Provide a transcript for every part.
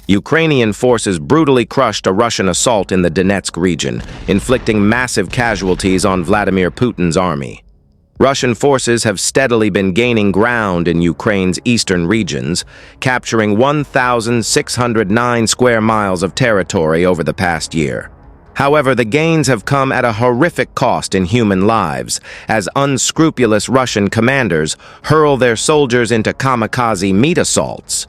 Ukrainian forces brutally crushed a Russian assault in the Donetsk region, inflicting massive casualties on Vladimir Putin's army. Russian forces have steadily been gaining ground in Ukraine's eastern regions, capturing 1,609 square miles of territory over the past year. However, the gains have come at a horrific cost in human lives, as unscrupulous Russian commanders hurl their soldiers into kamikaze meat assaults.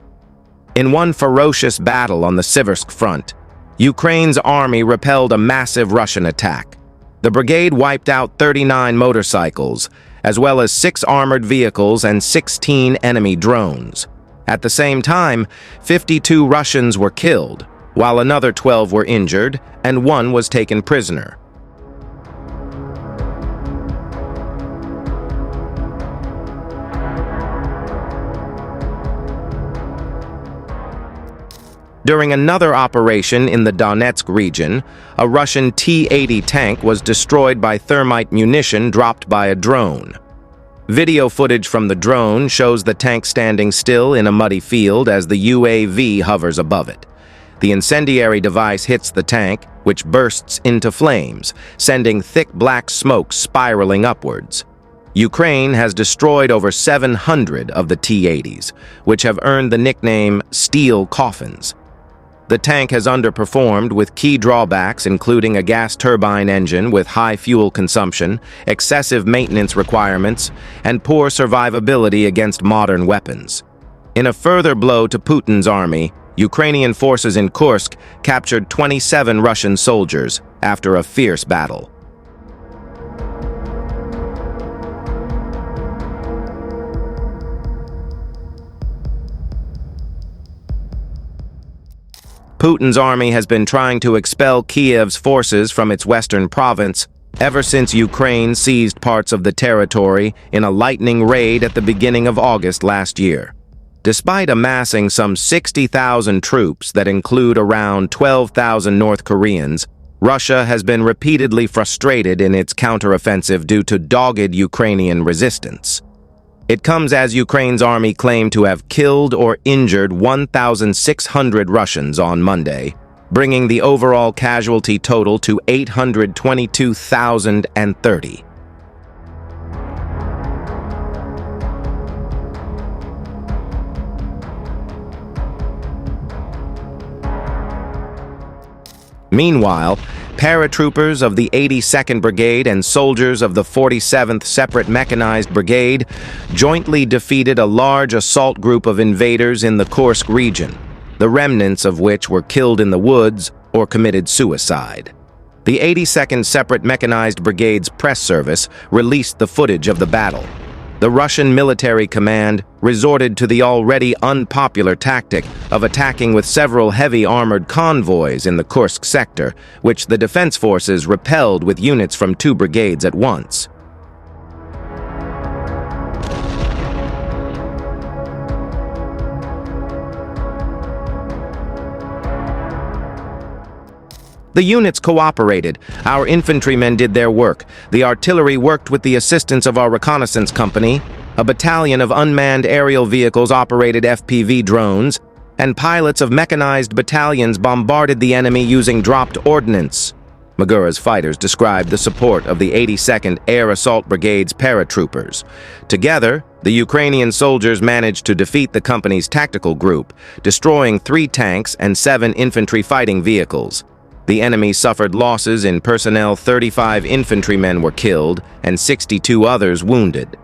In one ferocious battle on the Siversk front, Ukraine's army repelled a massive Russian attack. The brigade wiped out 39 motorcycles, as well as 6 armored vehicles and 16 enemy drones. At the same time, 52 Russians were killed, while another 12 were injured and 1 was taken prisoner. During another operation in the Donetsk region, a Russian T-80 tank was destroyed by thermite munition dropped by a drone. Video footage from the drone shows the tank standing still in a muddy field as the UAV hovers above it. The incendiary device hits the tank, which bursts into flames, sending thick black smoke spiraling upwards. Ukraine has destroyed over 700 of the T-80s, which have earned the nickname "steel coffins." The tank has underperformed with key drawbacks including a gas turbine engine with high fuel consumption, excessive maintenance requirements, and poor survivability against modern weapons. In a further blow to Putin's army, Ukrainian forces in Kursk captured 27 Russian soldiers after a fierce battle. Putin's army has been trying to expel Kiev's forces from its western province ever since Ukraine seized parts of the territory in a lightning raid at the beginning of August last year. Despite amassing some 60,000 troops that include around 12,000 North Koreans, Russia has been repeatedly frustrated in its counteroffensive due to dogged Ukrainian resistance. It comes as Ukraine's army claimed to have killed or injured 1,600 Russians on Monday, bringing the overall casualty total to 822,030. Meanwhile, paratroopers of the 82nd Brigade and soldiers of the 47th Separate Mechanized Brigade jointly defeated a large assault group of invaders in the Kursk region, the remnants of which were killed in the woods or committed suicide. The 82nd Separate Mechanized Brigade's press service released the footage of the battle. The Russian military command resorted to the already unpopular tactic of attacking with several heavy armored convoys in the Kursk sector, which the defense forces repelled with units from 2 brigades at once. The units cooperated. Our infantrymen did their work. The artillery worked with the assistance of our reconnaissance company. A battalion of unmanned aerial vehicles operated FPV drones, and pilots of mechanized battalions bombarded the enemy using dropped ordnance. Magura's fighters described the support of the 82nd Air Assault Brigade's paratroopers. Together, the Ukrainian soldiers managed to defeat the company's tactical group, destroying 3 tanks and 7 infantry fighting vehicles. The enemy suffered losses in personnel. 35 infantrymen were killed and 62 others wounded.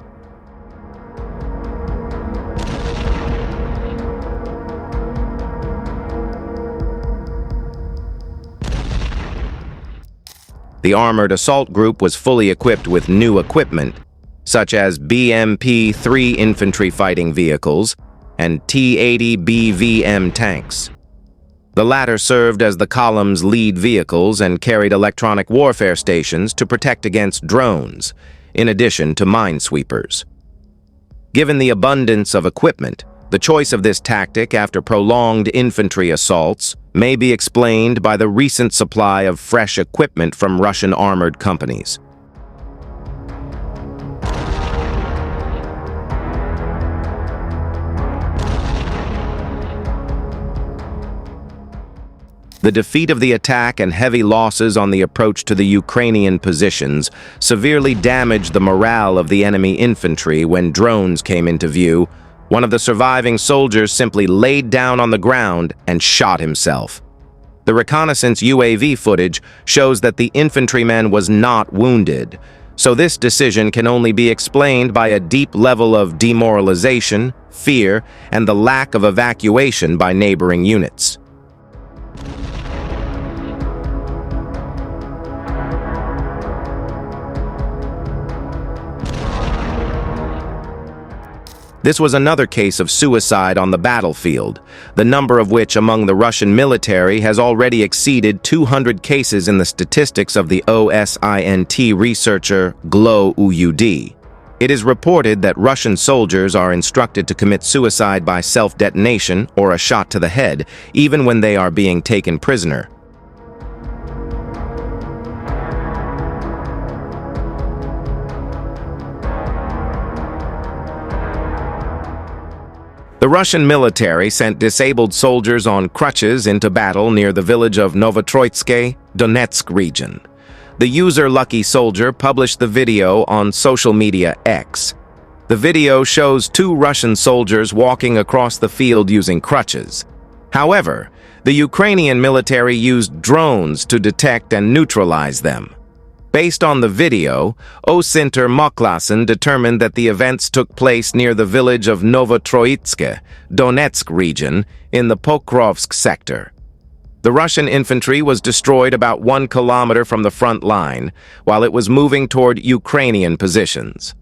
The armored assault group was fully equipped with new equipment, such as BMP-3 infantry fighting vehicles and T-80 BVM tanks. The latter served as the column's lead vehicles and carried electronic warfare stations to protect against drones, in addition to minesweepers. Given the abundance of equipment, the choice of this tactic after prolonged infantry assaults may be explained by the recent supply of fresh equipment from Russian armored companies. The defeat of the attack and heavy losses on the approach to the Ukrainian positions severely damaged the morale of the enemy infantry when drones came into view. One of the surviving soldiers simply laid down on the ground and shot himself. The reconnaissance UAV footage shows that the infantryman was not wounded, so this decision can only be explained by a deep level of demoralization, fear, and the lack of evacuation by neighboring units. This was another case of suicide on the battlefield, the number of which among the Russian military has already exceeded 200 cases in the statistics of the OSINT researcher GLO UUD. It is reported that Russian soldiers are instructed to commit suicide by self-detonation or a shot to the head, even when they are being taken prisoner. The Russian military sent disabled soldiers on crutches into battle near the village of Novotroitske, Donetsk region. The user Lucky Soldier published the video on social media X. The video shows two Russian soldiers walking across the field using crutches. However, the Ukrainian military used drones to detect and neutralize them. Based on the video, Separate Mechanized determined that the events took place near the village of Novotroitske, Donetsk region, in the Pokrovsk sector. The Russian infantry was destroyed about 1 kilometer from the front line, while it was moving toward Ukrainian positions.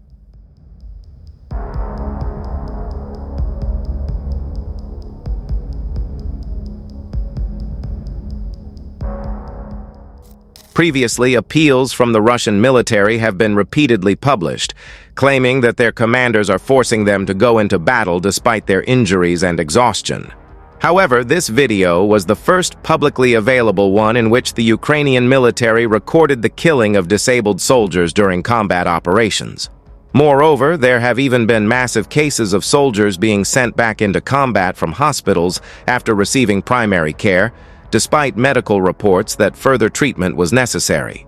Previously, appeals from the Russian military have been repeatedly published, claiming that their commanders are forcing them to go into battle despite their injuries and exhaustion. However, this video was the first publicly available one in which the Ukrainian military recorded the killing of disabled soldiers during combat operations. Moreover, there have even been massive cases of soldiers being sent back into combat from hospitals after receiving primary care, despite medical reports that further treatment was necessary.